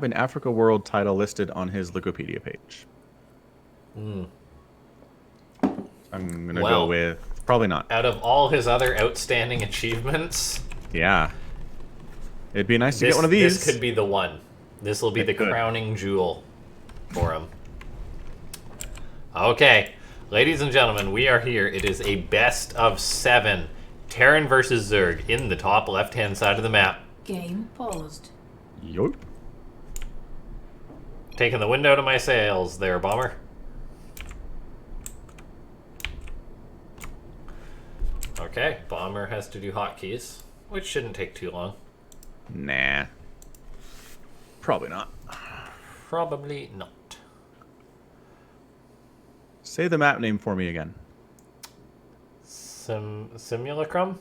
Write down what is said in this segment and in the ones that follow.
an Africa World title listed on his Wikipedia page? Hmm. I'm gonna go Well, with probably not. out of all his other outstanding achievements, Yeah. It'd be nice to get one of this these. could be the one. This will be the It could. crowning jewel for him. Okay, ladies and gentlemen, we are here. It is a best of 7. Terran versus Zerg in the top left-hand side of the map. Game paused. Yup. Taking the wind out of my sails there, Bomber. Okay, Bomber has to do hotkeys, which shouldn't take too long. Nah. Probably not. Probably not. Say the map name for me again. Simulacrum?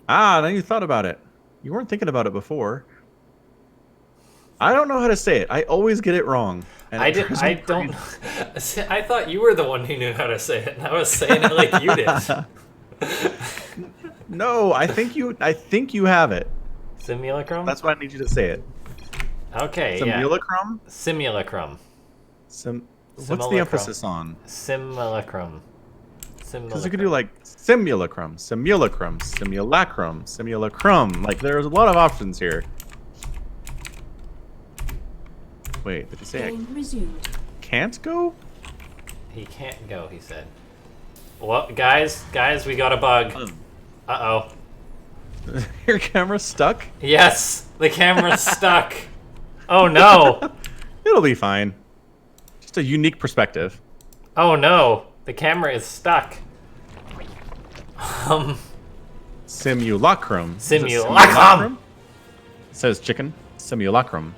Ah, now you thought about it. You weren't thinking about it before. I don't know how to say it. I always get it wrong. And I don't. I thought you were the one who knew how to say it, and I was saying it like you did. No, I think you have it. Simulacrum? That's why I need you to say it. Okay, Simulacrum? yeah. Simulacrum. What's the emphasis on? Simulacrum. Because you could do like simulacrum, simulacrum, simulacrum, simulacrum. Like there's a lot of options here. Wait, did he say Game resumed. can't go? He can't go, he said. Well, guys, we got a bug. Uh-oh. Your camera's stuck? Yes, the camera's stuck. Oh, no. It'll be fine. Just a unique perspective. Oh, no. The camera is stuck. Simulacrum. Is it Simulacrum. It says chicken. Simulacrum.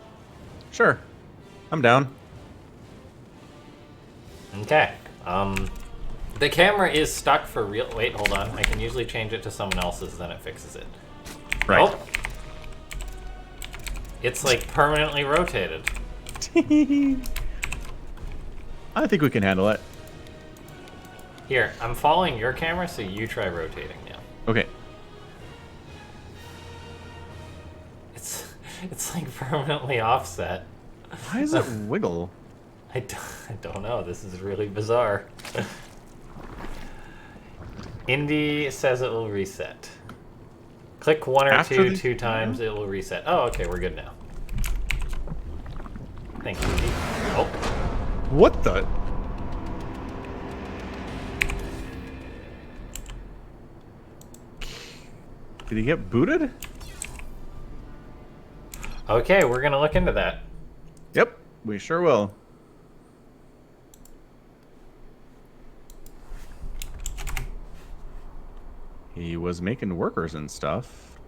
Sure. I'm down. Okay. The camera is stuck for real. Wait, hold on. I can usually change it to someone else's, then it fixes it. Right. Oh. It's like permanently rotated. I think we can handle it. Here, I'm following your camera, so you try rotating now. Okay. It's like permanently offset. Why does it wiggle? I don't know. This is really bizarre. Indy says it will reset. Click one or two times, it will reset. Oh, okay, we're good now. Thank you, Indy. Oh. What the? Did he get booted? Okay, we're gonna look into that. Yep, we sure will. He was making workers and stuff.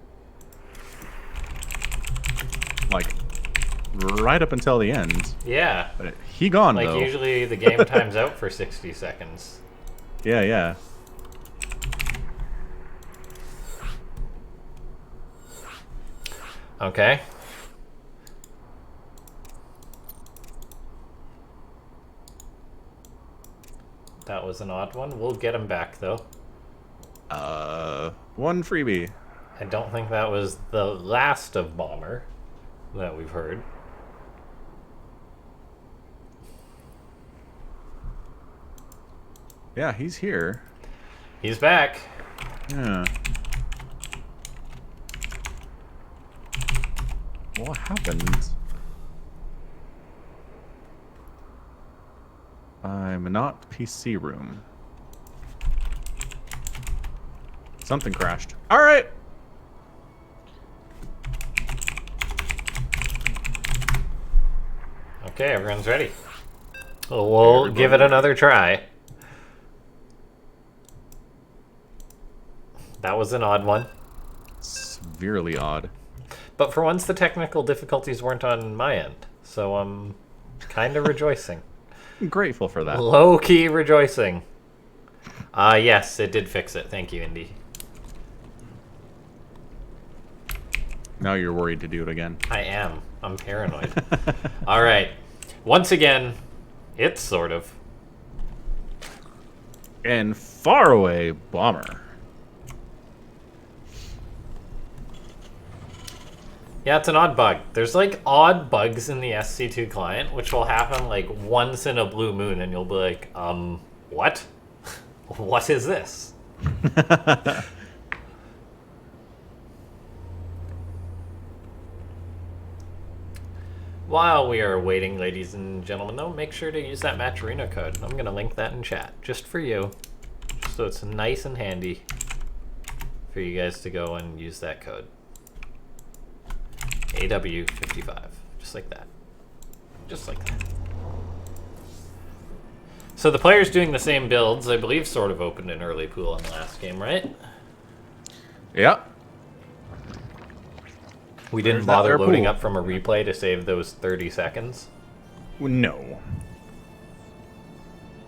Like, right up until the end. Yeah. But he gone, like, though. usually the game times out for 60 seconds. Yeah, yeah. Okay. That was an odd one. We'll get him back, though. One freebie. I don't think that was the last of Bomber that we've heard. Yeah, he's here. He's back. Yeah. What happened? I'm not PC room. Something crashed. All right. Okay, everyone's ready. We'll give it another try. That was an odd one. Severely odd. But for once, the technical difficulties weren't on my end. So I'm kind of rejoicing. I'm grateful for that. Low-key rejoicing. Yes, it did fix it. Thank you, Indy. Now you're worried to do it again. I am. I'm paranoid. All right. Once again, it's sort of. And faraway Bomber. Yeah, it's an odd bug. There's like odd bugs in the SC2 client, which will happen like once in a blue moon, and you'll be like, what? What is this? While we are waiting, ladies and gentlemen, though, make sure to use that Matcherino code. I'm going to link that in chat, just for you, just so it's nice and handy for you guys to go and use that code. AW55, just like that. Just like that. So the players doing the same builds, I believe, sort of opened an early pool in the last game, right? Yeah. We didn't bother loading up from a replay to save those 30 seconds? No.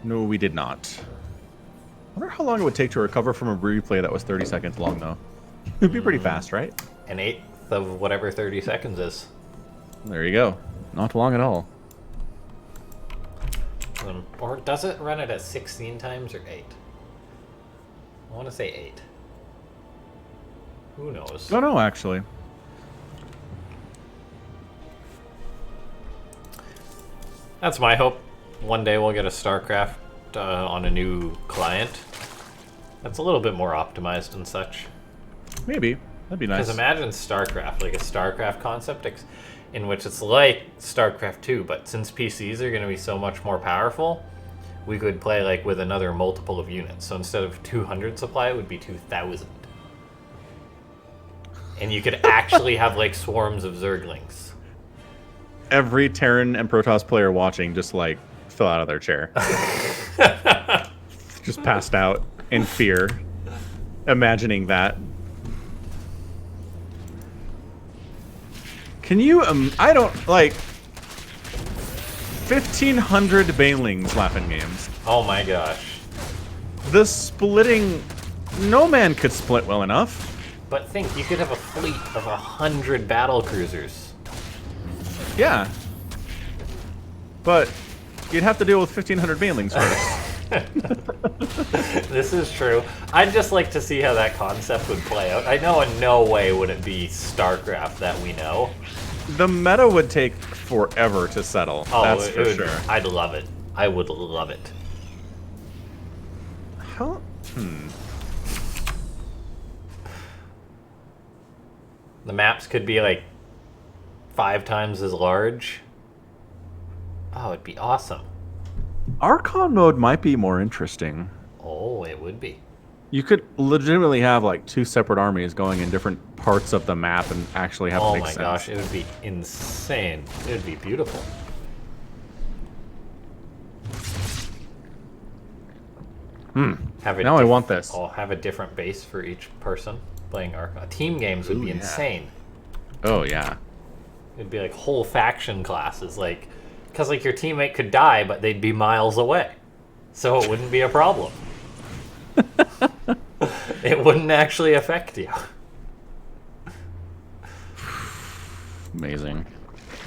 No, we did not. I wonder how long it would take to recover from a replay that was 30 seconds long, though. It'd be pretty fast, right? An eighth of whatever 30 seconds is. There you go. Not long at all. Or does it run it at 16 times or 8? I want to say 8. Who knows? Don't know, actually. That's my hope. One day we'll get a Starcraft on a new client. That's a little bit more optimized and such. Maybe. That'd be nice. Because imagine Starcraft, like a Starcraft concept in which it's like Starcraft 2, but since PCs are going to be so much more powerful, we could play like with another multiple of units. So instead of 200 supply, it would be 2,000. And you could actually have like swarms of Zerglings. Every Terran and Protoss player watching just like fell out of their chair. Just passed out in fear, imagining that. Can you, I don't, like, 1,500 Banelings, LaughNgamez. Oh my gosh. The splitting, no man could split well enough. But think, you could have a fleet of 100 battle cruisers. Yeah. But you'd have to deal with 1,500 Banelings first. This is true. I'd just like to see how that concept would play out. I know in no way would it be StarCraft that we know. The meta would take forever to settle. Oh, that's for sure. I'd love it. I would love it. How? The maps could be like 5 times as large. Oh, it'd be awesome. Archon mode might be more interesting. Oh, it would be. You could legitimately have like 2 separate armies going in different parts of the map and actually have it make sense. Oh my gosh, it would be insane. It would be beautiful. Now I want this. I'll have a different base for each person playing Archon. Team games would be insane. Oh yeah. It'd be like whole faction classes, like, because like your teammate could die, but they'd be miles away, so it wouldn't be a problem. It wouldn't actually affect you. Amazing.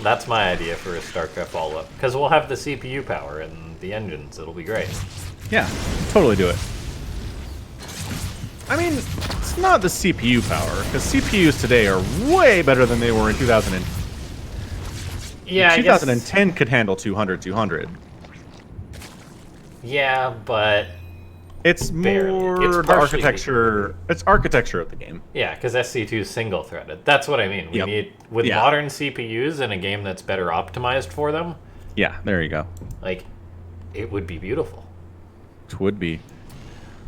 That's my idea for a StarCraft follow-up, because we'll have the CPU power and the engines. It'll be great. Yeah, totally do it. I mean, it's not the CPU power, because CPUs today are way better than they were in 2000. Yeah, 2010 could handle 200. Yeah, but it's more the architecture. It's architecture of the game. Yeah, because SC2 is single-threaded. That's what I mean. We need with modern CPUs in a game that's better optimized for them. Yeah, there you go. Like, it would be beautiful. It would be.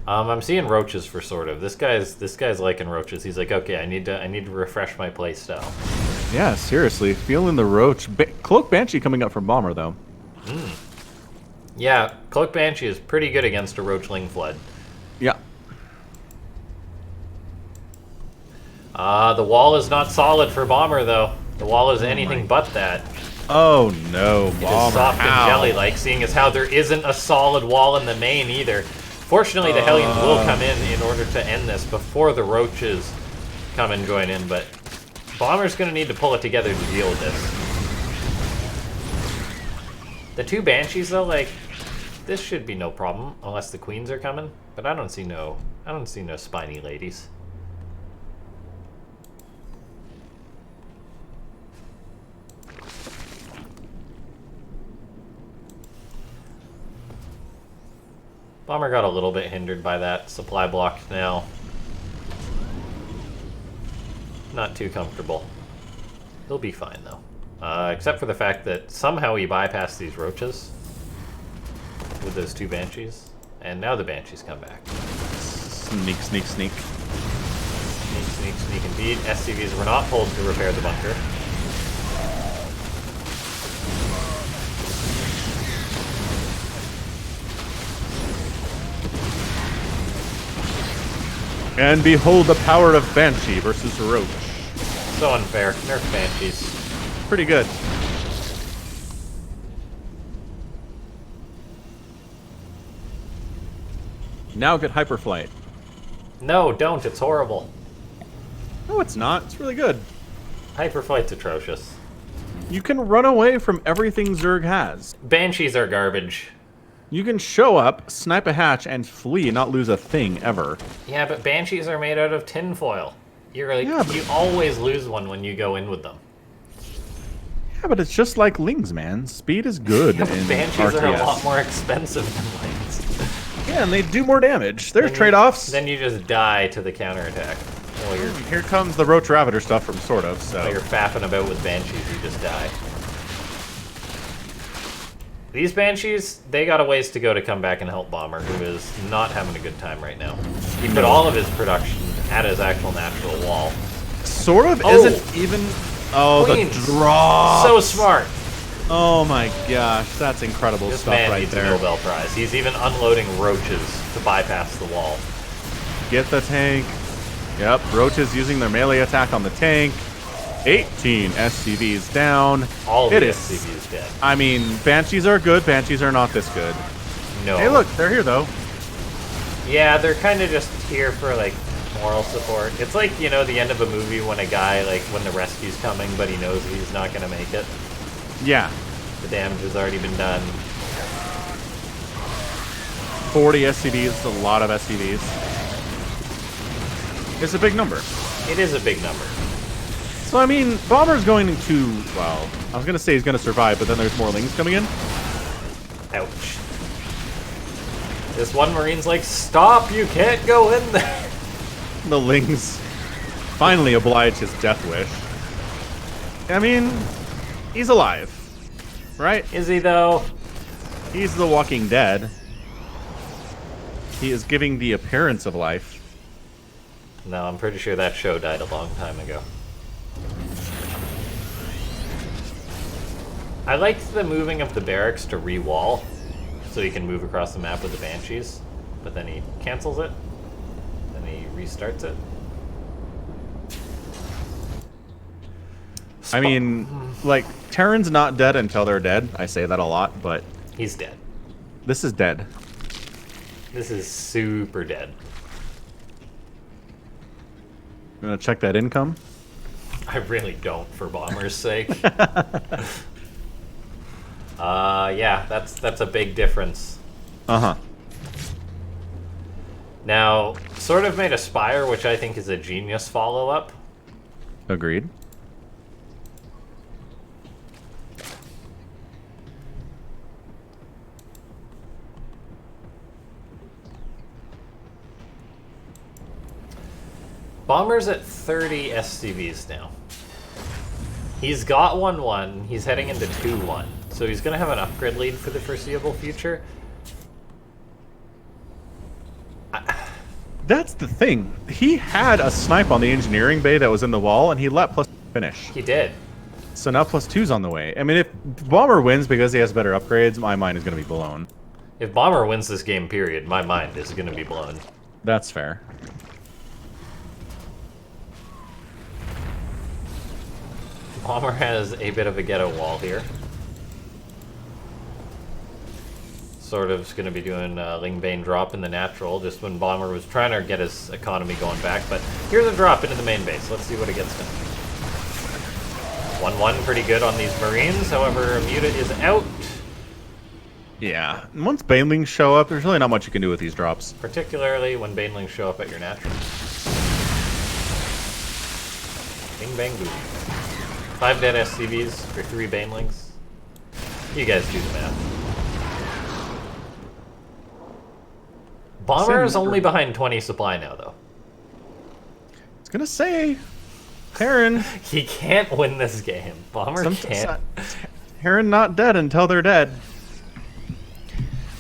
I'm seeing roaches for SortOf. This guy's liking roaches. He's like, okay, I need to refresh my play style. Yeah, seriously, feeling the roach. Cloak Banshee coming up from Bomber though. Yeah, Cloak Banshee is pretty good against a Roachling Flood. Yeah. The wall is not solid for Bomber though. The wall is anything but that. Oh no, It is soft and jelly-like, seeing as how there isn't a solid wall in the main either. Fortunately, the Hellions will come in order to end this before the roaches come and join in, but Bomber's going to need to pull it together to deal with this. The 2 Banshees, though, like, this should be no problem, unless the Queens are coming, but I don't see no spiny ladies. Bomber got a little bit hindered by that supply block now. Not too comfortable. He'll be fine, though. Except for the fact that somehow he bypassed these roaches with those 2 Banshees. And now the Banshees come back. Sneak, sneak, sneak. Sneak, sneak, sneak indeed. SCVs were not pulled to repair the bunker. And behold the power of Banshee versus Roach. So unfair. Nerf Banshees. Pretty good. Now get Hyperflight. No, don't. It's horrible. No, it's not. It's really good. Hyperflight's atrocious. You can run away from everything Zerg has. Banshees are garbage. You can show up, snipe a hatch, and flee and not lose a thing ever. Yeah, but Banshees are made out of tinfoil. You're like, Yeah, but- you always lose one when you go in with them. Yeah, but it's just like Lings, man. Speed is good in Banshees RTS. are a lot more expensive than Lings. Yeah, and they do more damage. There's Then trade-offs. Then you just die to the counterattack. While you're, Here comes the Roach Raviter stuff from SortOf, so... while you're faffing about with Banshees, you just die. These Banshees, they got a ways to go to come back and help Bomber, who is not having a good time right now. He put all of his production at his actual natural wall. SortOf Oh. isn't even... Oh, Queens. the drop! So smart! Oh my gosh, that's incredible This stuff man right needs a there. Nobel Prize. He's even unloading roaches to bypass the wall. Get the tank. Yep, Roaches using their melee attack on the tank. 18 SCVs down. All It the is- SCVs dead. I mean, Banshees are good, Banshees are not this good. No. Hey look, they're here though. Yeah, they're kind of just here for, like, moral support. It's like, you know, the end of a movie when a guy, like, when the rescue's coming, but he knows he's not going to make it. Yeah, The damage has already been done. 40 SCVs is a lot of SCVs. It's a big number. It is a big number. So I mean, Bomber's going to, well, I was going to say he's going to survive, but then there's more Lings coming in. Ouch. This one Marine's like, stop, you can't go in there. The Lings finally oblige his death wish. I mean, he's alive, right? Is he, though? He's the Walking Dead. He is giving the appearance of life. No, I'm pretty sure that show died a long time ago. I liked the moving of the barracks to re-wall, so he can move across the map with the Banshees, but then he cancels it, then he restarts it. I mean, like, Terran's not dead until they're dead. I say that a lot, but He's dead. this is dead. This is super dead. You want to check that income? I really don't, for Bomber's sake. Yeah, that's a big difference. Uh-huh. Now, SortOf made a Spire, which I think is a genius follow-up. Agreed. Bomber's at 30 SCVs now. He's got 1-1. He's heading into 2-1. So he's going to have an upgrade lead for the foreseeable future. That's the thing. He had a snipe on the engineering bay that was in the wall, and he let plus finish. He did. So now plus 2's on the way. I mean, if Bomber wins because he has better upgrades, my mind is going to be blown. If Bomber wins this game, period, my mind is going to be blown. That's fair. Bomber has a bit of a ghetto wall here. SortOf's going to be doing Lingbane drop in the natural, just when Bomber was trying to get his economy going back. But here's a drop into the main base. Let's see what it gets done. 1-1, pretty good on these Marines. However, Muta is out. Yeah. And once Banelings show up, there's really not much you can do with these drops. Particularly when Banelings show up at your natural. Bing, bang, boom. 5 dead SCVs for 3 Banelings. You guys do the math. Bomber is Sim- only behind 20 supply now, though. I was gonna say, Terran. He can't win this game. Bomber can't. Terran not dead until they're dead.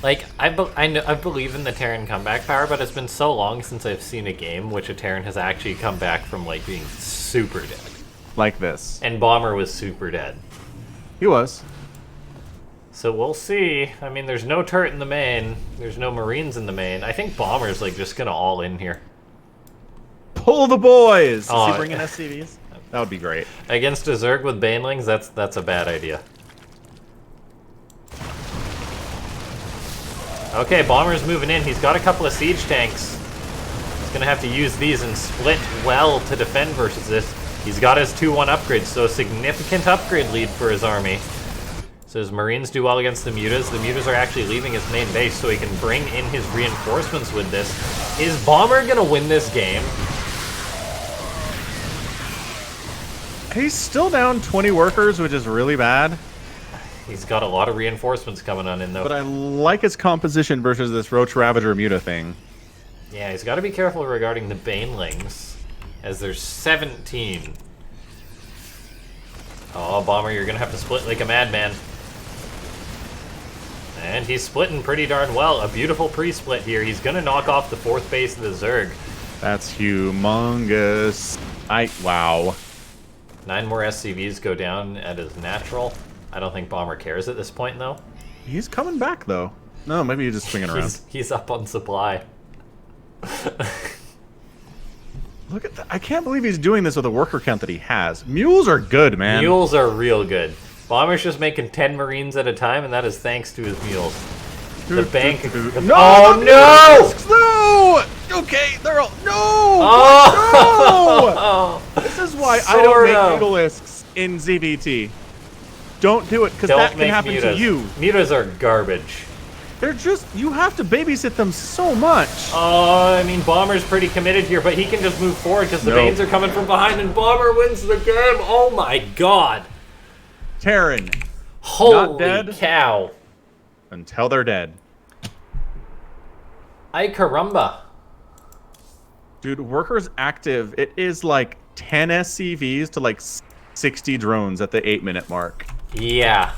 Like, I believe in the Terran comeback power, but it's been so long since I've seen a game which a Terran has actually come back from, like, being super dead. Like this. And Bomber was super dead. He was. So we'll see. I mean, there's no turret in the main. There's no Marines in the main. I think Bomber's, like, just gonna all in here. Pull the boys! Oh, Is he bringing SCVs? That would be great. Against a Zerg with Banelings, that's a bad idea. Okay, Bomber's moving in. He's got a couple of siege tanks. He's gonna have to use these and split well to defend versus this. He's got his 2-1 upgrades, so a significant upgrade lead for his army. So his Marines do well against the Mutas. The Mutas are actually leaving his main base, so he can bring in his reinforcements with this. Is Bomber gonna win this game? He's still down 20 workers, which is really bad. He's got a lot of reinforcements coming on in, though. But I like his composition versus this Roach Ravager Muta thing. Yeah, he's got to be careful regarding the Banelings, as there's 17. Oh, Bomber, you're going to have to split like a madman. And he's splitting pretty darn well. A beautiful pre-split here. He's going to knock off the 4th base of the Zerg. That's humongous. Wow. 9 more SCVs go down at his natural. I don't think Bomber cares at this point, though. He's coming back, though. No, maybe he's just swinging around. He's up on supply. Look at that. I can't believe he's doing this with a worker count that he has. Mules are good, man. Mules are real good. Bomber's just making 10 Marines at a time, and that is thanks to his mules. The bank... No! Oh, no! No! Okay, they're all... No! Oh! No! This is why I don't Sort make of. mutalisks in ZVT. Don't do it, because that can happen to you. Mutas are garbage. They're just... You have to babysit them so much. I mean, Bomber's pretty committed here, but he can just move forward because the Nope. Banes are coming from behind, and Bomber wins the game. Oh my god. Terran. Holy dead. cow. Until they're dead. Ay caramba. Dude, workers active, it is like 10 SCVs to like 60 drones at the 8-minute mark. Yeah.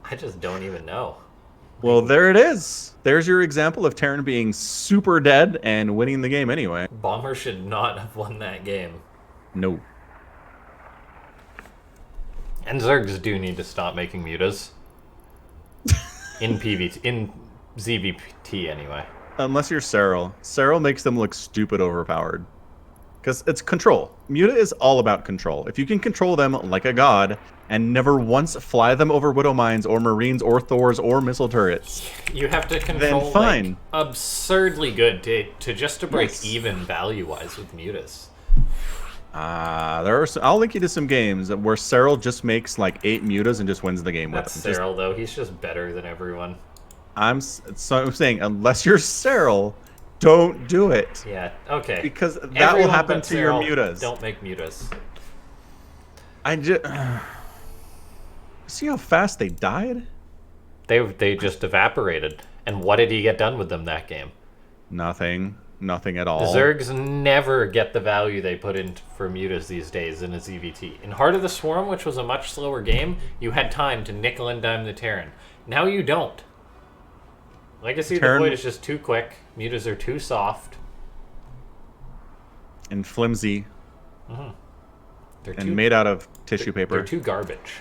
I just don't even know. Well, there it is. There's your example of Terran being super dead and winning the game anyway. Bomber should not have won that game. No. And Zergs do need to stop making mutas. In ZVT anyway. Unless you're Cyril. Cyril makes them look stupid overpowered. Because it's control. Muta is all about control. If you can control them like a god, and never once fly them over Widow Mines or Marines or Thors or missile turrets. You have to control Then fine. Like, absurdly good to just to break Yes. even value-wise with mutas. There are I'll link you to some games where Cyril just makes like 8 mutas and just wins the game That's with them. Cyril, though. He's just better than everyone. I'm saying, unless you're Cyril, don't do it. Yeah, okay. Because that will Everyone happen but to your Cyril, mutas. Don't make mutas. I just... See how fast they died? They just evaporated. And what did he get done with them that game? Nothing. Nothing at The all. Zergs never get the value they put in for mutas these days in a ZVT. In Heart of the Swarm, which was a much slower game, you had time to nickel and dime the Terran. Now you don't. Legacy of the Terran- Void is just too quick. Mutas are too soft. And flimsy. They're And too, made out of tissue paper. They're too garbage.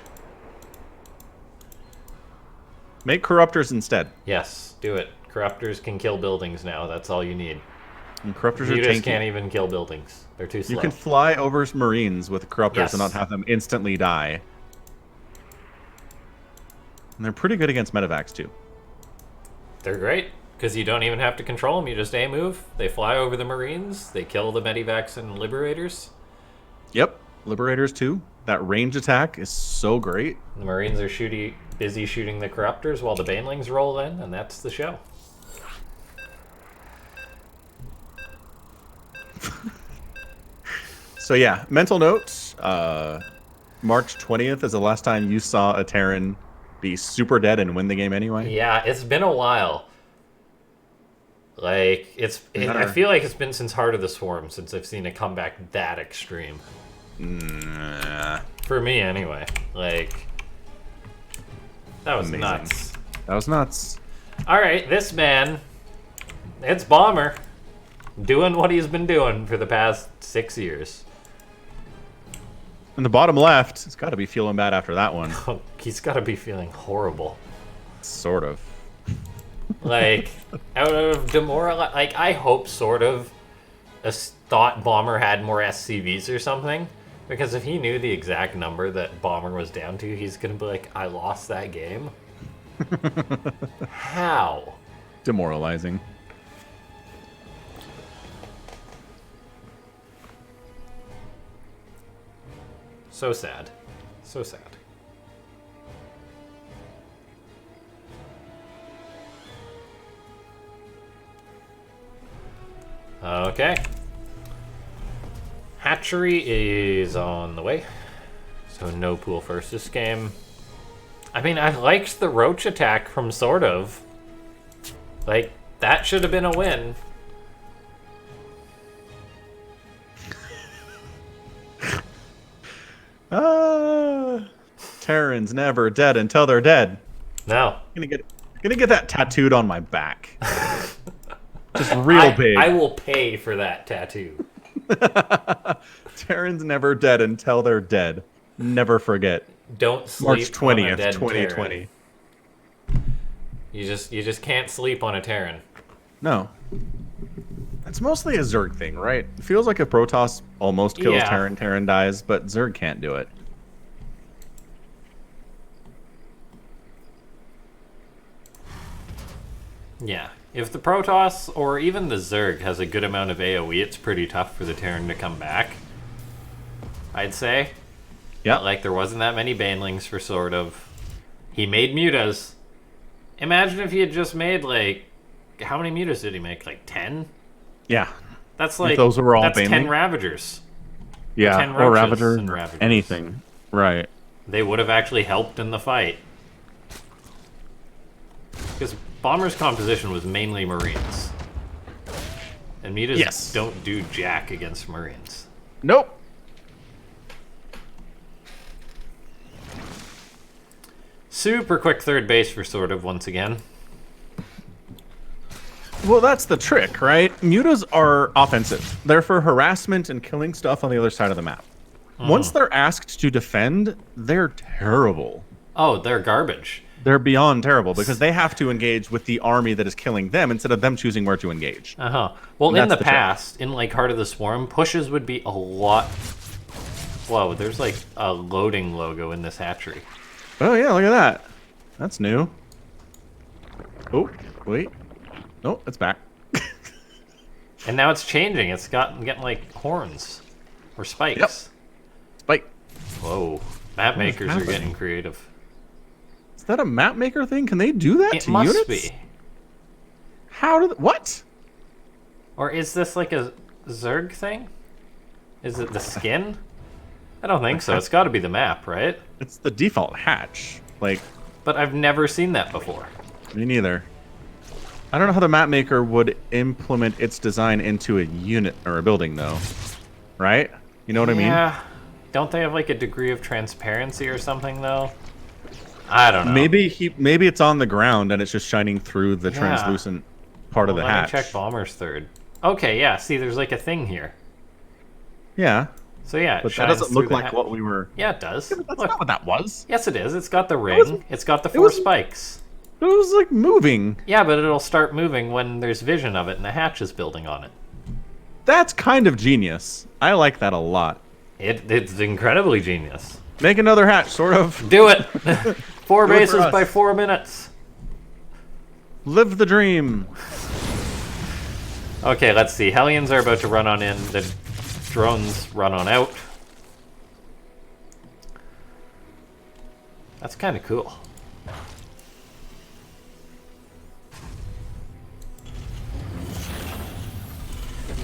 Make corruptors instead. Yes, do it. Corruptors can kill buildings now. That's all you need. And corruptors are Mutas tanky. can't even kill buildings. They're too slow. You can fly over Marines with corruptors Yes. and not have them instantly die. And they're pretty good against medevacs too. They're great, because you don't even have to control them. You just A-move. They fly over the Marines. They kill the Medivacs and Liberators. Yep. Liberators too. That range attack is so great. The Marines are busy shooting the Corruptors while the Banelings roll in, and that's the show. So yeah, mental notes. March 20th is the last time you saw a Terran be super dead and win the game anyway? Yeah, it's been a while. Like, I feel like it's been since Heart of the Swarm since I've seen a comeback that extreme. Nah. For me, anyway. Like, that was Amazing. nuts. That was nuts. Alright, this man, it's Bomber, doing what he's been doing for the past 6 years. In the bottom left, he's got to be feeling bad after that one. Oh, he's got to be feeling horrible. Sort of. Like, out of demoralize, like, I hope sort of thought Bomber had more SCVs or something. Because if he knew the exact number that Bomber was down to, he's going to be like, I lost that game? How? Demoralizing. So sad. So sad. Okay. Hatchery is on the way. So no pool first this game. I mean, I liked the roach attack from SortOf. Like, that should have been a win. Terrans never dead until they're dead. No. Gonna get that tattooed on my back. Just real big. I will pay for that tattoo. Terrans never dead until they're dead. Never forget. Don't sleep March 20th, on a dead 2020. Terran. You just can't sleep on a Terran. No. It's mostly a Zerg thing, right? It feels like a Protoss almost kills Yeah. Terran, Terran dies, but Zerg can't do it. Yeah. If the Protoss or even the Zerg has a good amount of AoE, it's pretty tough for the Terran to come back. I'd say. Yeah. But, like, there wasn't that many banelings for SortOf. He made mutas. Imagine if he had just made, like, how many mutas did he make? Like 10? Yeah. That's like, those were all that's 10 baneling? Ravagers. Yeah. 10 Or roaches Ravager. and Ravagers. Anything. Right. They would have actually helped in the fight. Because Bomber's composition was mainly Marines. And mutas Yes. don't do jack against Marines. Nope. Super quick third base for SortOf once again. Well, that's the trick, right? Mutas are offensive. They're for harassment and killing stuff on the other side of the map. Once they're asked to defend, they're terrible. Oh, they're garbage. They're beyond terrible because they have to engage with the army that is killing them instead of them choosing where to engage. Uh-huh. Well, And in the that's the trick. past, in like Heart of the Swarm, pushes would be a lot... Whoa, there's like a loading logo in this hatchery. Oh, yeah, look at that. That's new. Oh, wait. No, it's back. And now it's changing. It's getting like horns. Or spikes. Yep. Spike. Whoa. Map makers are happening? getting creative. Is that a map maker thing? Can they do that It to must units? be. How do what? Or is this like a Zerg thing? Is it the skin? I don't think so. It's got to be the map, right? It's the default hatch. Like, But I've never seen that before. me neither. I don't know how the map maker would implement its design into a unit or a building, though. Right? You know what I mean? Yeah. Don't they have like a degree of transparency or something though? I don't know. Maybe it's on the ground and it's just shining through the Yeah. translucent part of the Let hatch. me check Bomber's third. Okay, yeah. See, there's like a thing here. Yeah, So yeah, it but that shines doesn't look through the like hat- what we were. Yeah, it does. That's Look. not what that was. Yes, it is. It's got the was- ring. It's got the it 4 was- spikes. It was like moving. Yeah, but it'll start moving when there's vision of it and the hatch is building on it. That's kind of genius. I like that a lot. It's incredibly genius. Make another hatch, sort of. Do it! 4 Do it for bases us. by 4 minutes. Live the dream. Okay, let's see. Hellions are about to run on in. The drones run on out. That's kind of cool.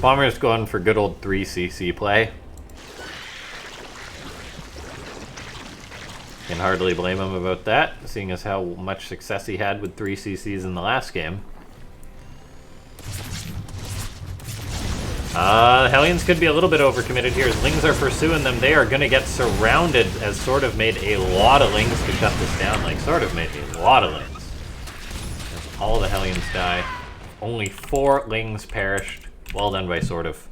Bomber's going for good old 3cc play. Can hardly blame him about that, seeing as how much success he had with 3 CCs in the last game. Hellions could be a little bit overcommitted here as Lings are pursuing them. They are going to get surrounded as SortOf made a lot of Lings to shut this down. Like, SortOf made a lot of Lings. As all the Hellions die. Only 4 Lings perished. Well done by SortOf.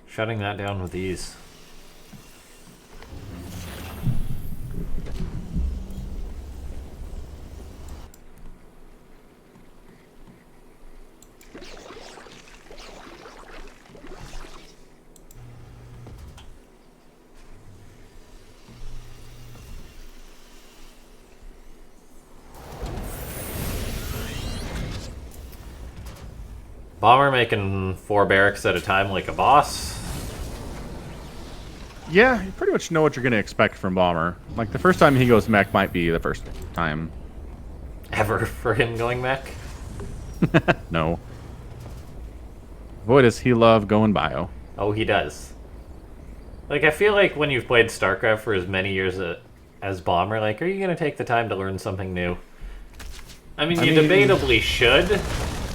Shutting that down with ease. Bomber making 4 barracks at a time like a boss. Yeah, you pretty much know what you're going to expect from Bomber. Like, the first time he goes mech might be the first time. Ever for him going mech? No. Boy, does he love going bio. Oh, he does. Like, I feel like when you've played Starcraft for as many years as Bomber, like, are you going to take the time to learn something new? I mean, you debatably should.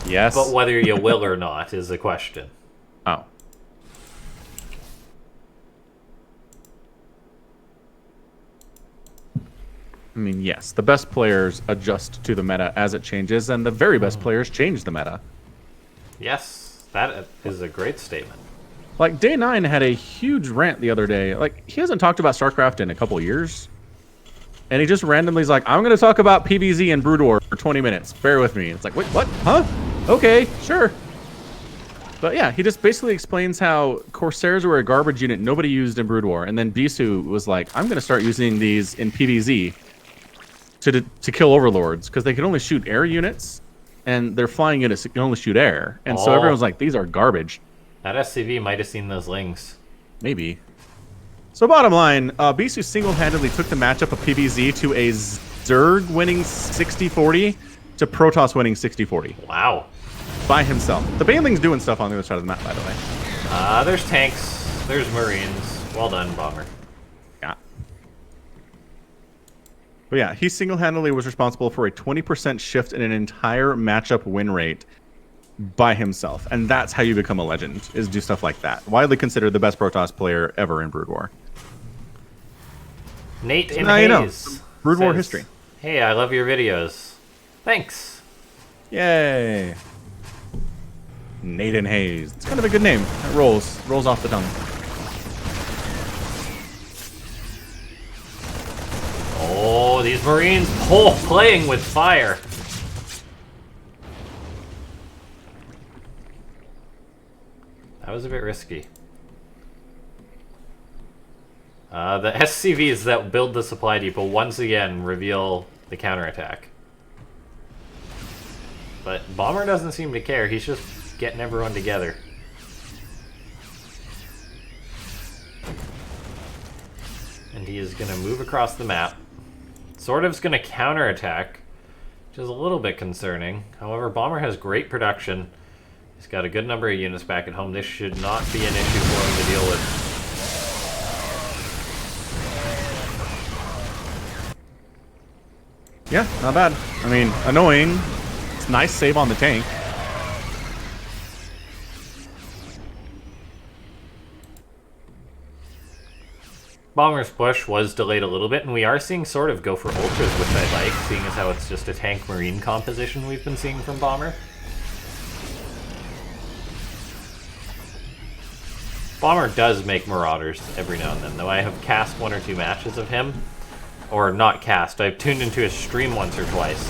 Yes. But whether you will or not is the question. Oh. I mean, yes, the best players adjust to the meta as it changes, and the very best players change the meta. Yes, that is a great statement. Like, Day 9 had a huge rant the other day. Like, he hasn't talked about StarCraft in a couple years. And he just randomly is like, I'm going to talk about PvZ and Brood War for 20 minutes. Bear with me. It's like, wait, what? Huh? Okay, sure. But yeah, he just basically explains how Corsairs were a garbage unit nobody used in Brood War. And then Bisu was like, I'm going to start using these in PvZ to kill overlords. Because they can only shoot air units. And they're flying units that can only shoot air. And so everyone's like, these are garbage. That SCV might have seen those Lings. Maybe. So bottom line, Bisu single-handedly took the matchup of PvZ to a Zerg winning 60-40 to Protoss winning 60-40. Wow. By himself. The Baneling's doing stuff on the other side of the map, by the way. There's tanks. There's Marines. Well done, Bomber. Yeah. But yeah, he single-handedly was responsible for a 20% shift in an entire matchup win rate by himself. And that's how you become a legend, is do stuff like that. Widely considered the best Protoss player ever in Brood War. Nate in Now you know, Hayes Brood War says, history. Hey, I love your videos. Thanks. Yay. Nathan Hayes. It's kind of a good name. It rolls off the tongue. Oh, these Marines playing with fire. That was a bit risky. The SCVs that build the supply depot once again reveal the counterattack. But Bomber doesn't seem to care. He's just getting everyone together. And he is going to move across the map. SortOf's going to counterattack, which is a little bit concerning. However, Bomber has great production. He's got a good number of units back at home. This should not be an issue for him to deal with. Yeah, not bad. I mean, annoying. It's a nice save on the tank. Bomber's push was delayed a little bit, and we are seeing SortOf go for ultras, which I like, seeing as how it's just a tank-marine composition we've been seeing from Bomber. Bomber does make Marauders every now and then, though I have cast 1 or 2 matches of him. Or not cast, I've tuned into his stream once or twice.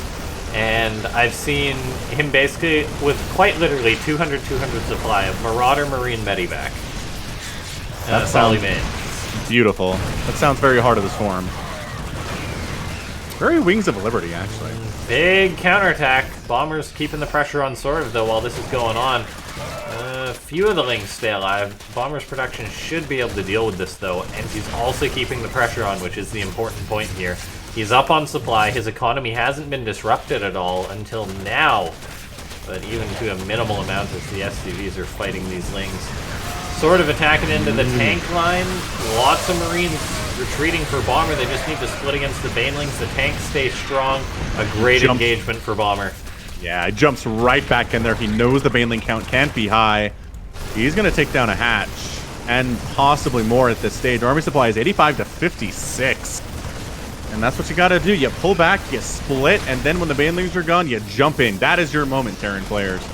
And I've seen him basically with quite literally 200 supply of Marauder Marine Medivac. And that's all he made. Beautiful. That sounds very Heart of the Swarm. Very Wings of Liberty, actually. Big counterattack. Bomber's keeping the pressure on SortOf, though, while this is going on. A few of the Lings stay alive. Bomber's production should be able to deal with this, though, and he's also keeping the pressure on, which is the important point here. He's up on supply. His economy hasn't been disrupted at all until now, but even to a minimal amount as the SCVs are fighting these Lings. Sort of attacking into the tank line. Lots of Marines retreating for Bomber. They just need to split against the Banelings. The tanks stay strong. A great engagement for Bomber. Yeah, he jumps right back in there. He knows the Baneling count can't be high. He's going to take down a hatch and possibly more at this stage. Army supply is 85 to 56. And that's what you got to do. You pull back, you split, and then when the Banelings are gone, you jump in. That is your moment, Terran players,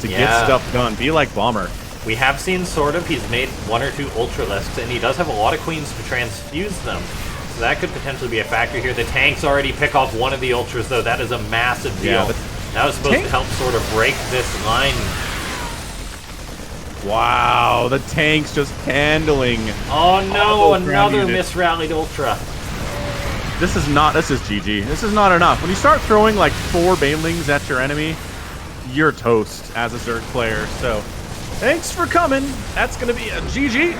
to get stuff done. Be like Bomber. We have seen SortOf. He's made 1 or 2 Ultralisks, and he does have a lot of Queens to transfuse them. So that could potentially be a factor here. The tanks already pick off one of the Ultras, though. That is a massive deal. Yeah, that was supposed to help sort of break this line. Wow, the tanks just handling. Oh no, another misrallied Ultra. This is GG. This is not enough. When you start throwing like 4 Banelings at your enemy, you're toast as a Zerg player. So, thanks for coming. That's going to be a GG.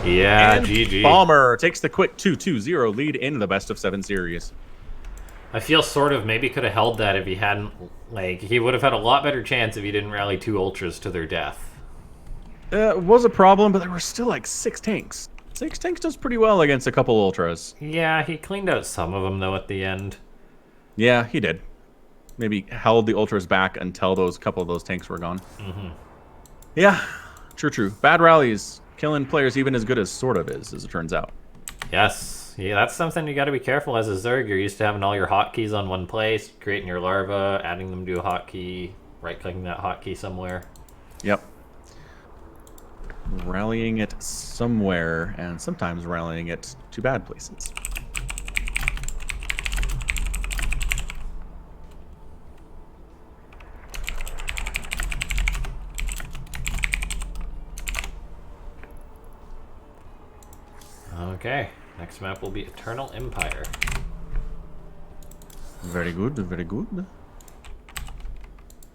Yeah, and GG. Bomber takes the quick 2-2-0 lead in the best of 7 series. I feel SortOf maybe could have held that if he hadn't, like, he would have had a lot better chance if he didn't rally 2 Ultras to their death. It was a problem, but there were still like 6 tanks. 6 tanks does pretty well against a couple Ultras. Yeah, he cleaned out some of them, though, at the end. Yeah, he did. Maybe held the Ultras back until couple of those tanks were gone. Mm-hmm. Yeah, true. Bad rallies, killing players even as good as SortOf is, as it turns out. Yes. Yeah, that's something you got to be careful as a Zerg. You're used to having all your hotkeys on one place, creating your larva, adding them to a hotkey, right-clicking that hotkey somewhere. Yep. Rallying it somewhere, and sometimes rallying it to bad places. Okay, next map will be Eternal Empire. Very good, very good.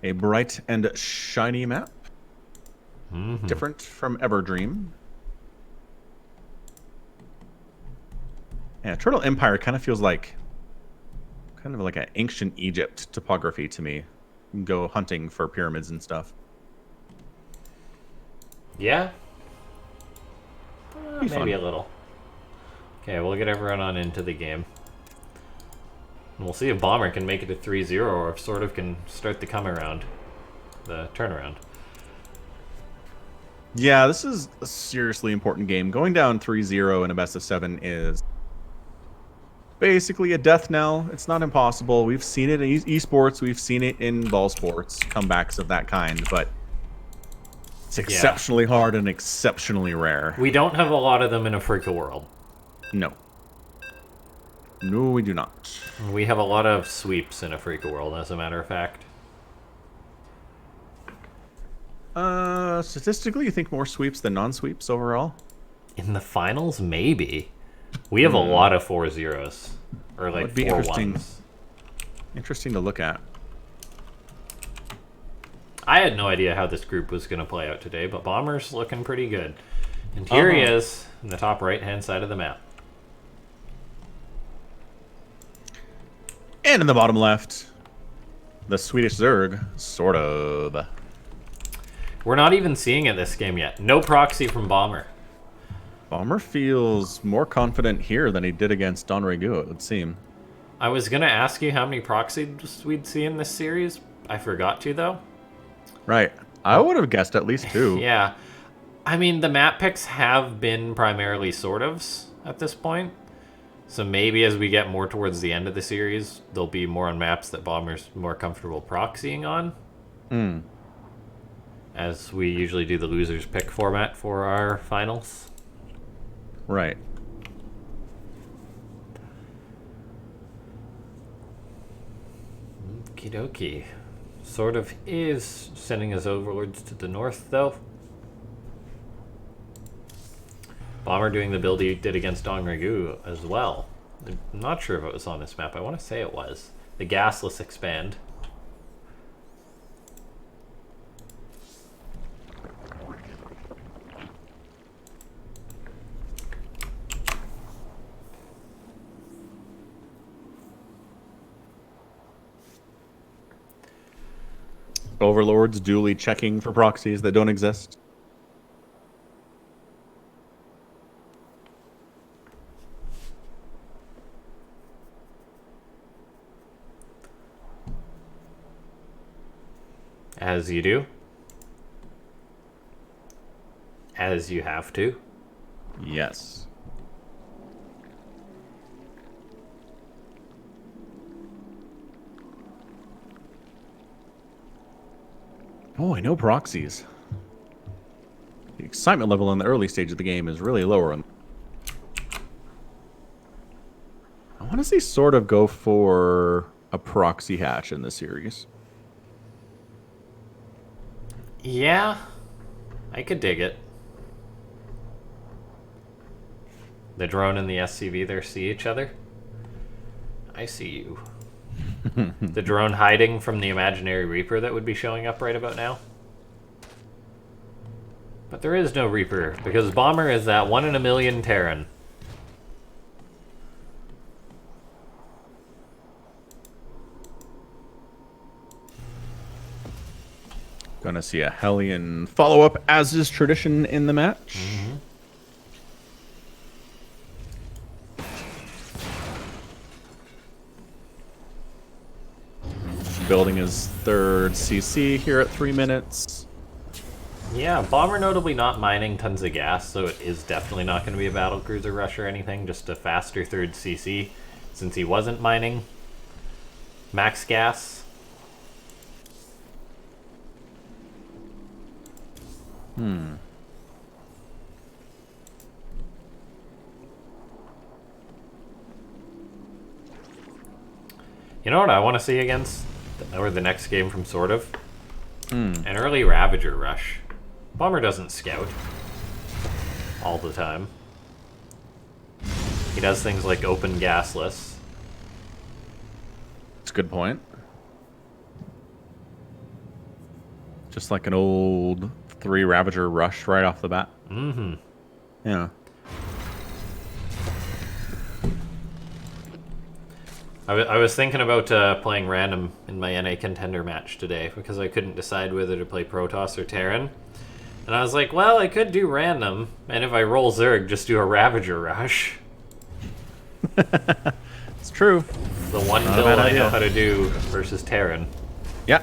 A bright and shiny map. Mm-hmm. Different from Everdream. Yeah, Eternal Empire kind of feels like an ancient Egypt topography to me. You can go hunting for pyramids and stuff. Yeah? Be Maybe fun. a little. Okay, we'll get everyone on into the game. And we'll see if Bomber can make it to 3-0 or if SortOf can start the come around. The turnaround. Yeah, this is a seriously important game. Going down 3-0 in a best of 7 is basically a death knell. It's not impossible. We've seen it in esports. We've seen it in ball sports, comebacks of that kind, but it's exceptionally hard and exceptionally rare. We don't have a lot of them in Afreeca world. No. No, we do not. We have a lot of sweeps in Afreeca world, as a matter of fact. Statistically, you think more sweeps than non-sweeps overall? In the finals, maybe. We have a lot of 4-0s. Or like 4-1s. Interesting to look at. I had no idea how this group was going to play out today, but Bomber's looking pretty good. And here he is, in the top right-hand side of the map. And in the bottom left, the Swedish Zerg, SortOf. We're not even seeing it this game yet. No proxy from Bomber. Bomber feels more confident here than he did against Don Regu, it would seem. I was going to ask you how many proxies we'd see in this series. I forgot to, though. Right. I would have guessed at least 2. Yeah. I mean, the map picks have been primarily SortOfs at this point. So maybe as we get more towards the end of the series, there'll be more on maps that Bomber's more comfortable proxying on. Hmm. As we usually do the losers pick format for our finals. Right. Okie dokie. SortOf is sending his overlords to the north, though. Bomber doing the build he did against Don Regu as well. I'm not sure if it was on this map. I want to say it was. The gasless expand. Overlords duly checking for proxies that don't exist. As you do. As you have to. Yes. Oh, I know proxies. The excitement level in the early stage of the game is really lower. I want to see sort of go for a proxy hatch in the series. Yeah, I could dig it. The drone and the SCV there see each other. I see you. The drone hiding from the imaginary Reaper that would be showing up right about now. But there is no Reaper, because Bomber is that 1 in a million Terran. Gonna see a Hellion follow-up, as is tradition in the match. Mm-hmm. Building his third CC here at 3 minutes. Yeah, Bomber notably not mining tons of gas, so it is definitely not going to be a battlecruiser rush or anything, just a faster third CC, since he wasn't mining max gas. Hmm. You know what I want to see against, or the next game from SortOf? Hmm. An early Ravager rush. Bomber doesn't scout all the time. He does things like open gasless. That's a good point. Just like an old 3 Ravager rush right off the bat. Mm-hmm. Yeah. I was thinking about playing random in my NA contender match today because I couldn't decide whether to play Protoss or Terran. And I was like, well, I could do random, and if I roll Zerg, just do a Ravager rush. It's true. The one Not a build bad I idea. know how to do versus Terran. Yeah.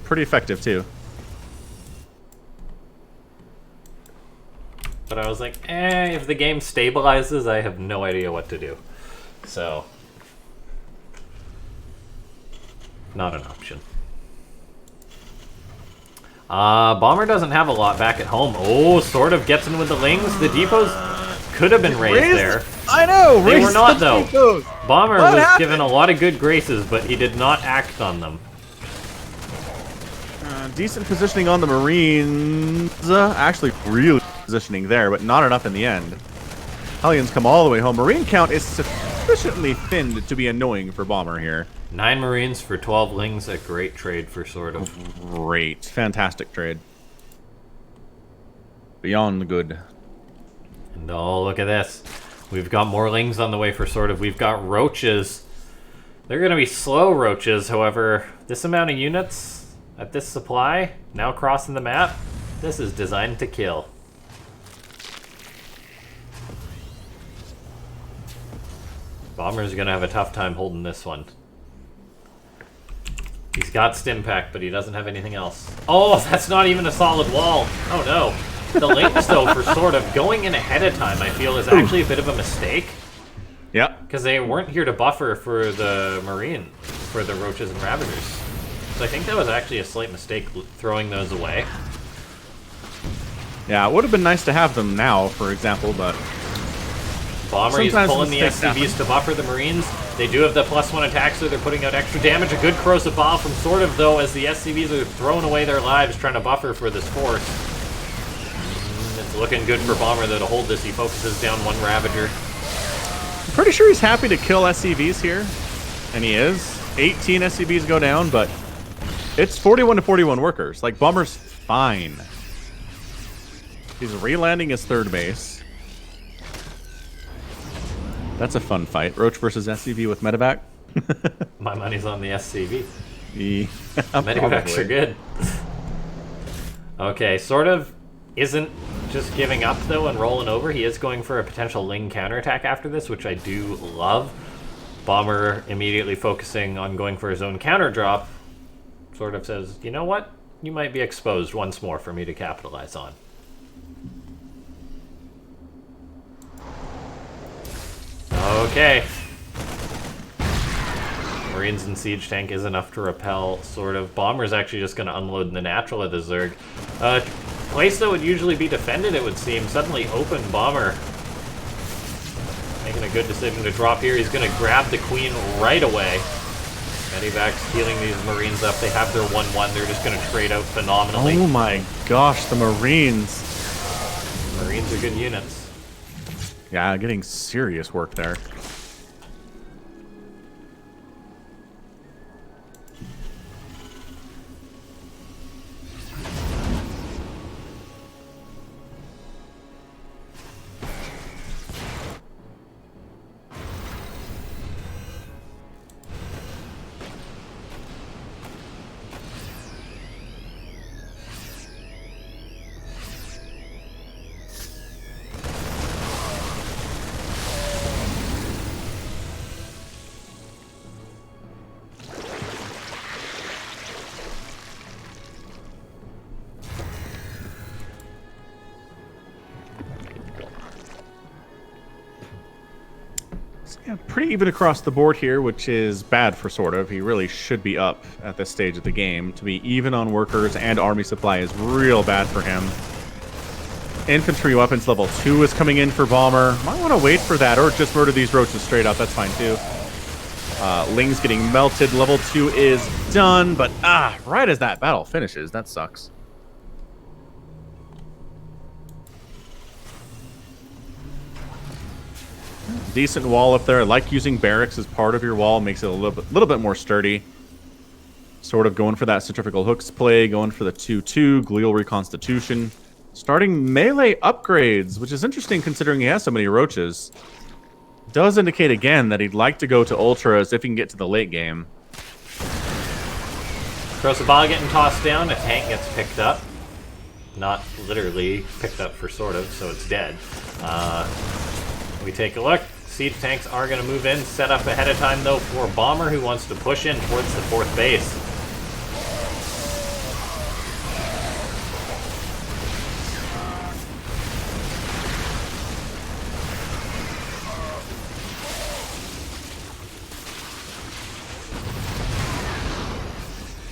Pretty effective, too. But I was like, if the game stabilizes, I have no idea what to do. So, not an option. Bomber doesn't have a lot back at home. Oh, SortOf gets in with the Lings. The depots could have been raised there. I know! They raise were not, the though. depots. Bomber What was happened? given a lot of good graces, but he did not act on them. Decent positioning on the Marines. Actually, really positioning there, but not enough in the end. Hellions come all the way home. Marine count is sufficiently thinned to be annoying for Bomber here. 9 Marines for 12 Lings, a great trade for SortOf. Great. Fantastic trade. Beyond good. And oh, look at this. We've got more Lings on the way for SortOf. We've got Roaches. They're going to be slow Roaches, however, this amount of units at this supply, now crossing the map, this is designed to kill. Bomber's going to have a tough time holding this one. He's got Stimpack, but he doesn't have anything else. Oh, that's not even a solid wall. Oh, no. The Lings, though, for SortOf, going in ahead of time, I feel, is actually a bit of a mistake. Yeah. Because they weren't here to buffer for the Marine, for the Roaches and Ravagers. So I think that was actually a slight mistake, throwing those away. Yeah, it would have been nice to have them now, for example, but... Bomber is Sometimes pulling the mistakes SCVs to buffer the Marines. They do have the +1 attack, so they're putting out extra damage. A good corrosive ball from SortOf, though, as the SCVs are throwing away their lives trying to buffer for this force. It's looking good for Bomber, though, to hold this. He focuses down 1 Ravager. I'm pretty sure he's happy to kill SCVs here. And he is. 18 SCVs go down, but it's 41 to 41 workers. Like, Bomber's fine. He's re-landing his third base. That's a fun fight. Roach versus SCV with medevac. My money's on the SCV. Yeah, Medivacs probably. are good. Okay, SortOf isn't just giving up, though, and rolling over. He is going for a potential Ling counterattack after this, which I do love. Bomber immediately focusing on going for his own counter drop. SortOf says, you know what? you might be exposed once more for me to capitalize on. Okay. Marines and Siege Tank is enough to repel, sort of. Bomber's actually just going to unload in the natural at the Zerg. Place that would usually be defended, it would seem. Suddenly open Bomber. Making a good decision to drop here. He's going to grab the Queen right away. Medivac's healing these Marines up. They have their 1-1. They're just going to trade out phenomenally. Oh my gosh, the Marines. Marines are good units. Yeah, getting serious work there. Yeah, pretty even across the board here, which is bad for SortOf. He really should be up at this stage of the game. To be even on workers and army supply is real bad for him. Infantry weapons level 2 is coming in for Bomber. Might want to wait for that, or just murder these roaches straight up. That's fine, too. Ling's getting melted. Level 2 is done, but right as that battle finishes, that sucks. Decent wall up there. I like using barracks as part of your wall. Makes it a little bit more sturdy. Sort of going for that centrifugal hooks play. Going for the 2-2. Glial reconstitution. Starting melee upgrades, which is interesting considering he has so many roaches. Does indicate again that he'd like to go to ultras if he can get to the late game. Krosabah getting tossed down. A tank gets picked up. Not literally picked up for SortOf, so it's dead. We take a look. Siege tanks are going to move in, set up ahead of time, though, for Bomber, who wants to push in towards the 4th base.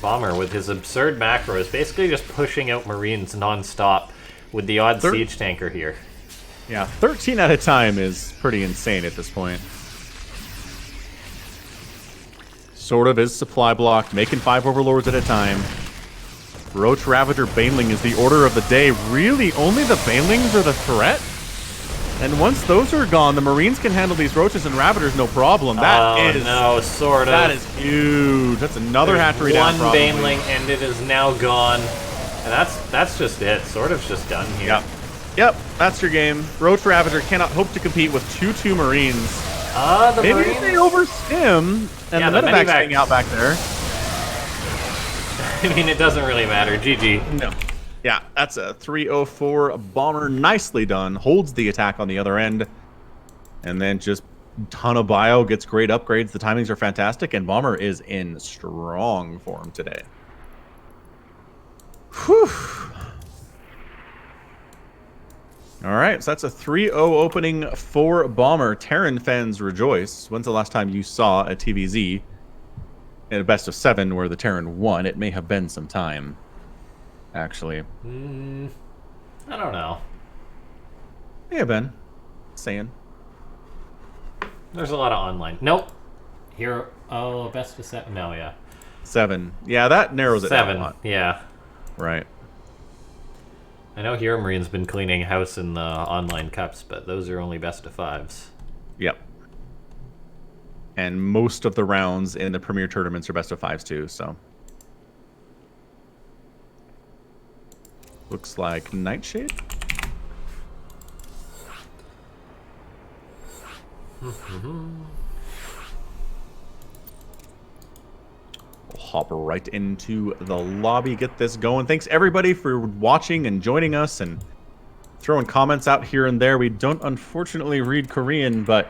Bomber, with his absurd macro, is basically just pushing out Marines non-stop with the odd siege tanker here. Yeah, 13 at a time is pretty insane at this point. SortOf is supply blocked, making 5 overlords at a time. Roach Ravager Baneling is the order of the day. Really, only the Banelings are the threat? And once those are gone, the Marines can handle these Roaches and Ravagers no problem. That is no, SortOf. That is huge. That's another hatchery down, one Baneling, and it is now gone. And that's just it. SortOf's just done here. Yep, that's your game. Roach Ravager cannot hope to compete with 2-2 Marines. Maybe Marines... they overstim, and the medevac's hanging out back there. I mean, it doesn't really matter. GG. No. Yeah, that's a 304 Bomber. Nicely done. Holds the attack on the other end. And then just ton of bio, gets great upgrades. The timings are fantastic, and Bomber is in strong form today. Whew. All right, so that's a 3-0 opening for Bomber. Terran fans rejoice. When's the last time you saw a TvZ in a best of 7 where the Terran won? It may have been some time, actually. I don't know. Yeah, Ben. Saying. There's a lot of online. Nope. Here. Oh, best of 7. No, yeah. 7. Yeah, that narrows it down a lot. Yeah. Right. I know Hero Marine's been cleaning house in the online cups, but those are only best of 5s. Yep. And most of the rounds in the Premier tournaments are best of 5s too, so. Looks like Nightshade. We'll hop right into the lobby, get this going. Thanks everybody for watching and joining us and throwing comments out here and there. We don't unfortunately read Korean, but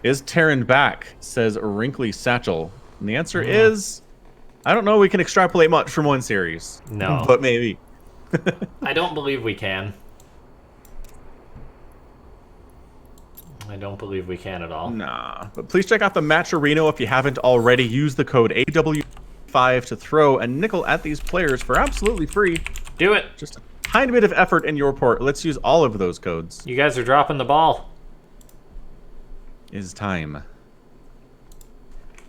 is Terran back? Says Wrinkly Satchel. And the answer is, I don't know we can extrapolate much from one series. No. But maybe. I don't believe we can. I don't believe we can at all. Nah. But please check out the Matcherino if you haven't already. Use the code AW5 to throw a nickel at these players for absolutely free. Do it. Just a tiny bit of effort in your port. Let's use all of those codes. You guys are dropping the ball. Is time.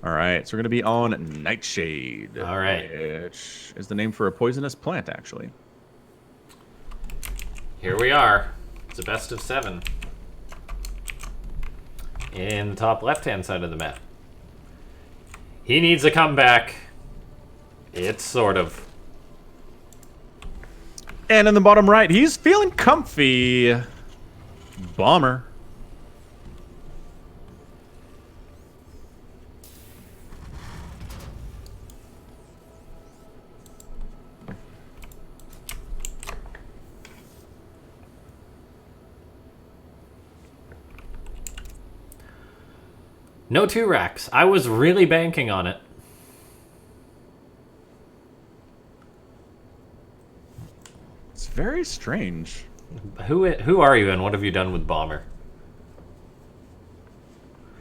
All right, so we're going to be on Nightshade. All right. Which is the name for a poisonous plant, actually. Here we are. It's a best of 7. In the top left-hand side of the map. He needs a comeback. It's sort of. And in the bottom right, he's feeling comfy. Bomber. No 2 racks. I was really banking on it. It's very strange. Who are you and what have you done with Bomber?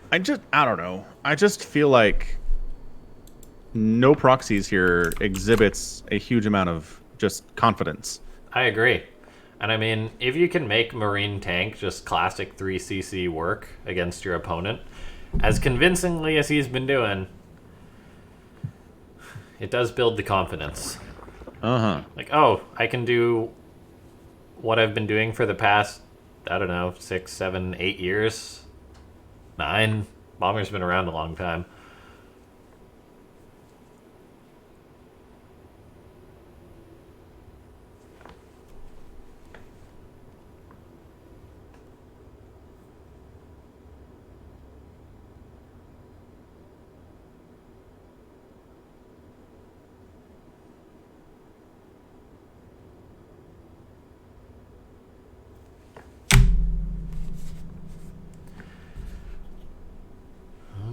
I don't know. I just feel like no proxies here exhibits a huge amount of just confidence. I agree. And I mean, if you can make Marine Tank just classic 3cc work against your opponent, as convincingly as he's been doing, it does build the confidence. Uh-huh. Like, oh, I can do what I've been doing for the past, I don't know, 6, 7, 8 years. 9. Bomber's been around a long time.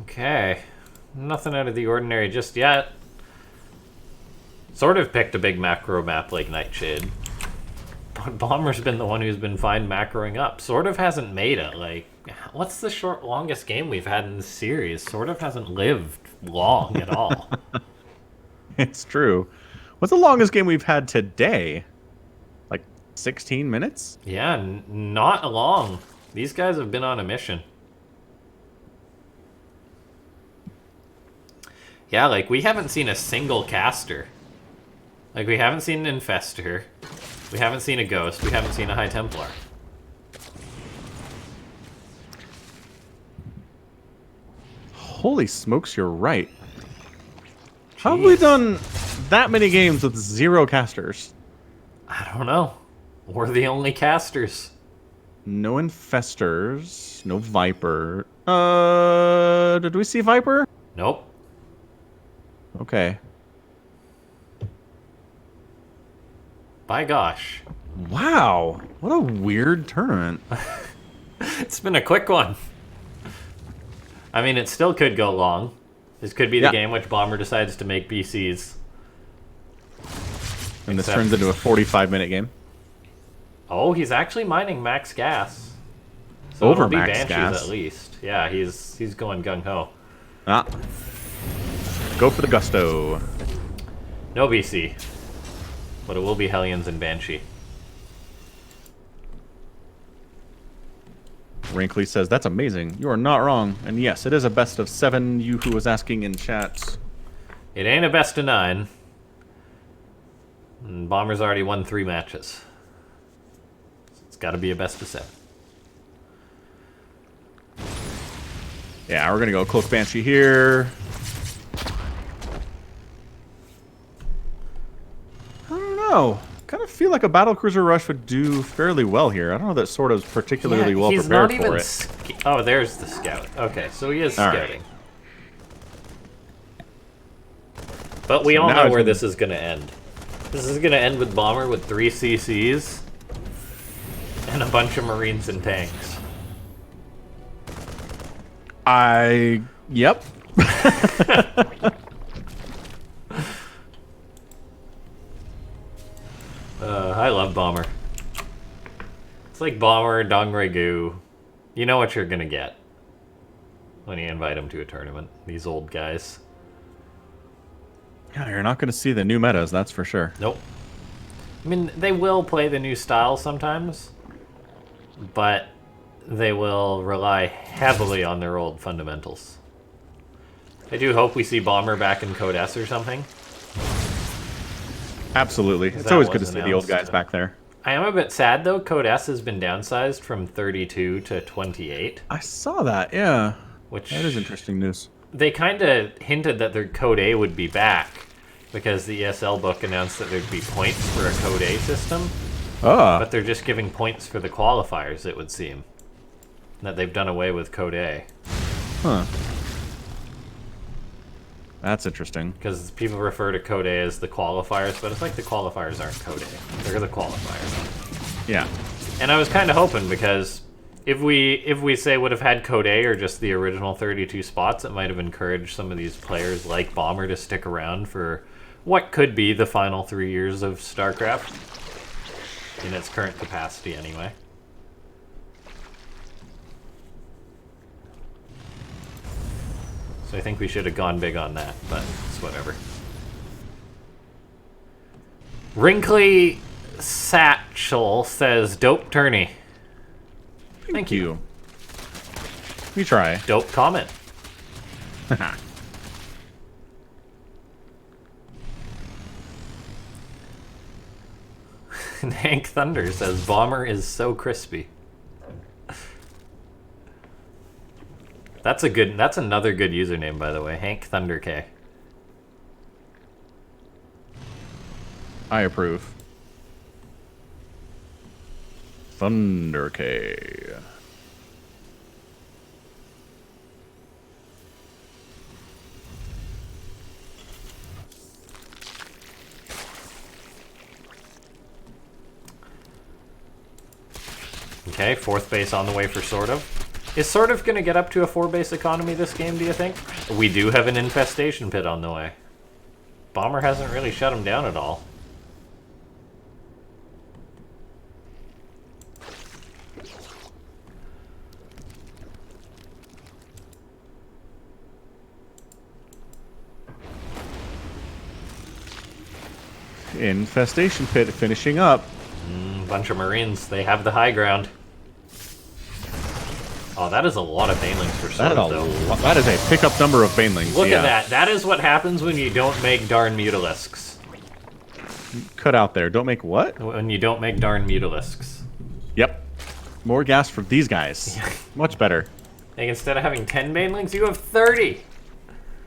Okay. Nothing out of the ordinary just yet. Sort of picked a big macro map like Nightshade. But Bomber's been the one who's been fine macroing up. Sort of hasn't made it. Like, what's the longest game we've had in this series? Sort of hasn't lived long at all. It's true. What's the longest game we've had today? Like 16 minutes? Yeah, not long. These guys have been on a mission. Yeah, like, we haven't seen a single caster. Like, we haven't seen an Infestor. We haven't seen a Ghost. We haven't seen a High Templar. Holy smokes, you're right. How have we done that many games with 0 casters? I don't know. We're the only casters. No Infestors. No Viper. Did we see Viper? Nope. Okay. By gosh. Wow. What a weird tournament. It's been a quick one. I mean, it still could go long. This could be the game which Bomber decides to make BCs. And this turns into a 45-minute game. Oh, he's actually mining max gas. So Over it'll be max Banshees gas. at least. Yeah, he's going gung-ho. Ah. Go for the gusto. No BC. But it will be Hellions and Banshee. Wrinkly says, that's amazing. You are not wrong. And yes, it is a best of 7, you who was asking in chat. It ain't a best of 9. And Bomber's already won 3 matches. It's got to be a best of 7. Yeah, we're going to go Cloak Banshee here. I don't know. Kind of feel like a Battlecruiser Rush would do fairly well here. I don't know that SortOf's particularly well prepared for it. Oh, there's the scout. Okay, so he is scouting. But we all know where this is going to end. This is going to end with Bomber with 3 CCs and a bunch of Marines and tanks. Yep. I love Bomber. It's like Bomber, Dongregu. You know what you're gonna get when you invite them to a tournament. These old guys. Yeah, you're not going to see the new metas, that's for sure. Nope. I mean, they will play the new style sometimes, but they will rely heavily on their old fundamentals. I do hope we see Bomber back in Code S or something. Absolutely. It's That always good to was see the old announced. guys back there. I am a bit sad, though. Code S has been downsized from 32 to 28. I saw that, yeah. Which That is interesting news. They kind of hinted that their Code A would be back, because the ESL book announced that there'd be points for a Code A system, Oh. but they're just giving points for the qualifiers, it would seem. That they've done away with Code A. Huh. That's interesting. Because people refer to Code A as the qualifiers, but it's like the qualifiers aren't Code A. They're the qualifiers. Yeah. And I was kind of hoping, because if we say would have had Code A or just the original 32 spots, it might have encouraged some of these players like Bomber to stick around for what could be the final 3 years of Starcraft. In its current capacity, anyway. So I think we should have gone big on that, but it's whatever. Wrinkly Satchel says, dope tourney. Thank you. We try. Dope comment. And Hank Thunder says, Bomber is so crispy. That's another good username, by the way. Hank Thunder K. I approve. Thunder K. Okay, 4th base on the way for SortOf. Is SortOf going to get up to a 4-base economy this game, do you think? We do have an infestation pit on the way. Bomber hasn't really shut him down at all. Infestation pit finishing up. Bunch of Marines, they have the high ground. Oh, that is a lot of banelings for SortOf, though. That is a pickup number of banelings. Look at that. That is what happens when you don't make darn mutalisks. Cut out there. Don't make what? When you don't make darn mutalisks. Yep. More gas for these guys. Much better. Like, instead of having 10 banelings, you have 30.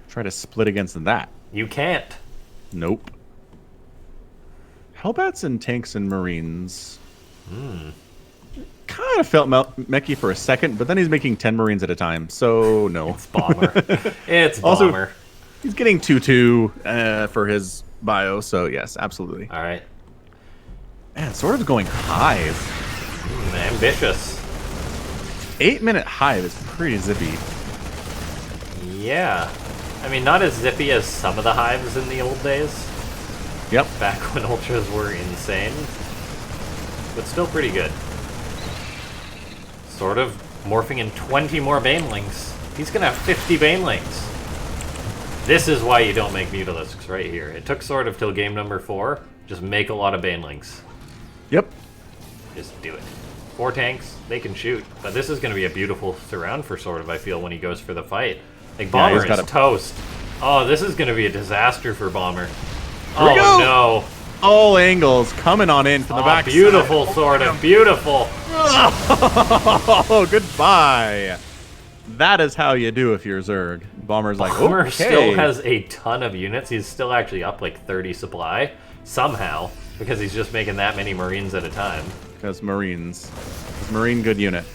Try to split against that. You can't. Nope. Hellbats and tanks and marines. Kind of felt mechy for a second, but then he's making 10 marines at a time, so no. It's Bomber. It's Also, Bomber. He's getting 2-2 for his bio, so yes, absolutely. All right. Man, sort of going hive. Ambitious. 8-minute hive is pretty zippy. Yeah. I mean, not as zippy as some of the hives in the old days. Yep. Back when ultras were insane. But still pretty good. SortOf morphing in 20 more banelings. He's gonna have 50 banelings. This is why you don't make mutalisks right here. It took SortOf till game number 4. Just make a lot of banelings. Yep. Just do it. 4 tanks, they can shoot. But this is gonna be a beautiful surround for SortOf, I feel, when he goes for the fight. Like, Bomber is toast. Oh, this is gonna be a disaster for Bomber. Here we go. No. All angles coming on in from the back. Beautiful, SortOf. Beautiful. Oh, goodbye. That is how you do if you're Zerg. Bomber's like, Bomber okay. still has a ton of units. He's still actually up like 30 supply. Somehow. Because he's just making that many Marines at a time. Because Marines. Marine good unit.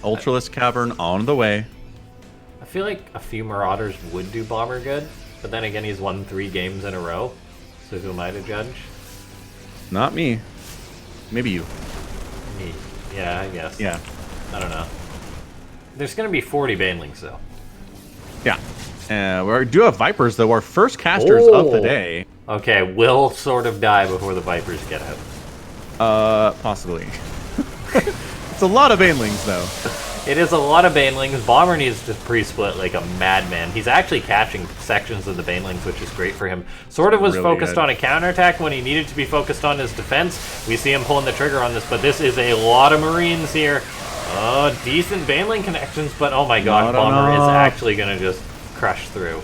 Ultralisk Cavern on the way. I feel like a few Marauders would do Bomber good. But then again, he's won 3 games in a row. So who am I to judge? Not me. Maybe you. Me. Yeah, I guess. Yeah. I don't know. There's going to be 40 banelings, though. Yeah. We do have Vipers, though. Our first casters of the day. Okay, we'll sort of die before the Vipers get out. Possibly. It's a lot of Banelings, though. It is a lot of Banelings. Bomber needs to pre-split like a madman. He's actually catching sections of the Banelings, which is great for him. Sort of was really focused good. on a counterattack when he needed to be focused on his defense. We see him pulling the trigger on this, but this is a lot of Marines here. Oh, decent Baneling connections, but oh my god, Not Bomber enough. is actually going to just crush through.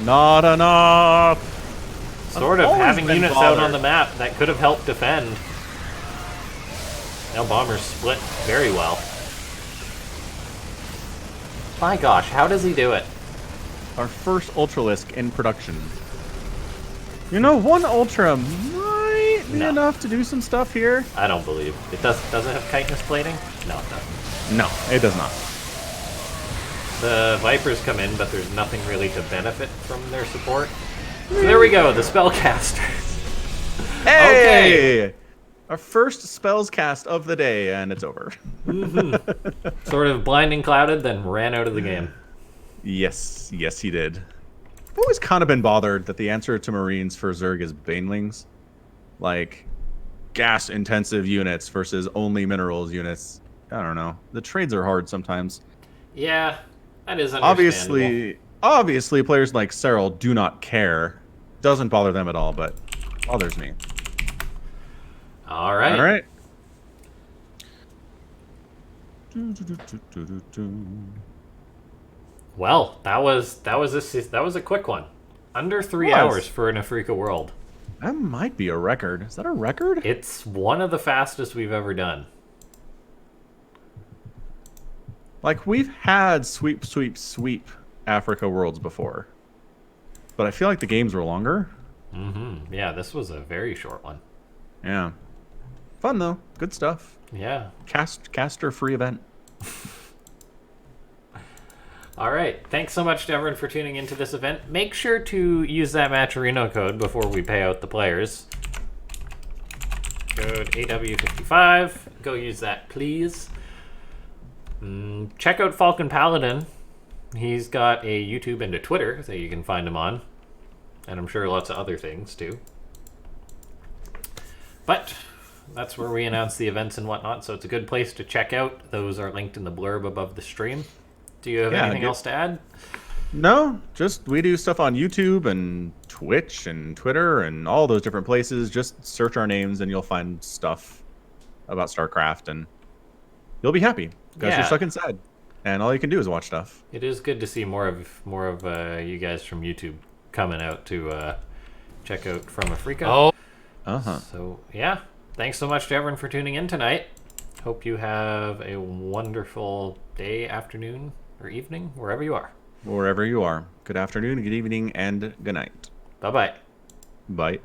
Not enough. Sort of always having been units out on bothered. the map that could have helped defend. Now Bomber's split very well. My gosh, how does he do it? Our first Ultralisk in production. You know, one Ultra might be No. enough to do some stuff here. I don't believe. It does it have chitinous plating? No, it doesn't. No, it does not. The Vipers come in, but there's nothing really to benefit from their support. So there we go, the Spellcasters. Hey! Our first spells cast of the day, and it's over. Sort of blinding clouded, then ran out of the game. Yes, he did. I've always kind of been bothered that the answer to Marines for Zerg is Banelings. Like, gas-intensive units versus only minerals units. I don't know. The trades are hard sometimes. Yeah, that is understandable. Obviously, players like Cyril do not care. Doesn't bother them at all, but bothers me. All right. All right. Well, that was a quick one. Under 3 Was. hours for an Afreeca world. That might be a record. Is that a record? It's one of the fastest we've ever done. Like, we've had sweep Africa worlds before. But I feel like the games were longer. Mm-hmm. Yeah, this was a very short one. Yeah. Fun, though. Good stuff. Yeah. Caster free event. All right. Thanks so much to everyone for tuning into this event. Make sure to use that Matcherino code before we pay out the players. Code AW55. Go use that, please. Check out Falcon Paladin. He's got a YouTube and a Twitter that you can find him on. And I'm sure lots of other things, too. But that's where we announce the events and whatnot, so it's a good place to check out. Those are linked in the blurb above the stream. Do you have anything else to add? No, just we do stuff on YouTube and Twitch and Twitter and all those different places. Just search our names and you'll find stuff about StarCraft and you'll be happy because you're stuck inside. And all you can do is watch stuff. It is good to see more of you guys from YouTube coming out to check out From Afreeca. Oh. So, yeah. Thanks so much to everyone for tuning in tonight. Hope you have a wonderful day, afternoon, or evening, wherever you are. Wherever you are. Good afternoon, good evening, and good night. Bye-bye. Bye.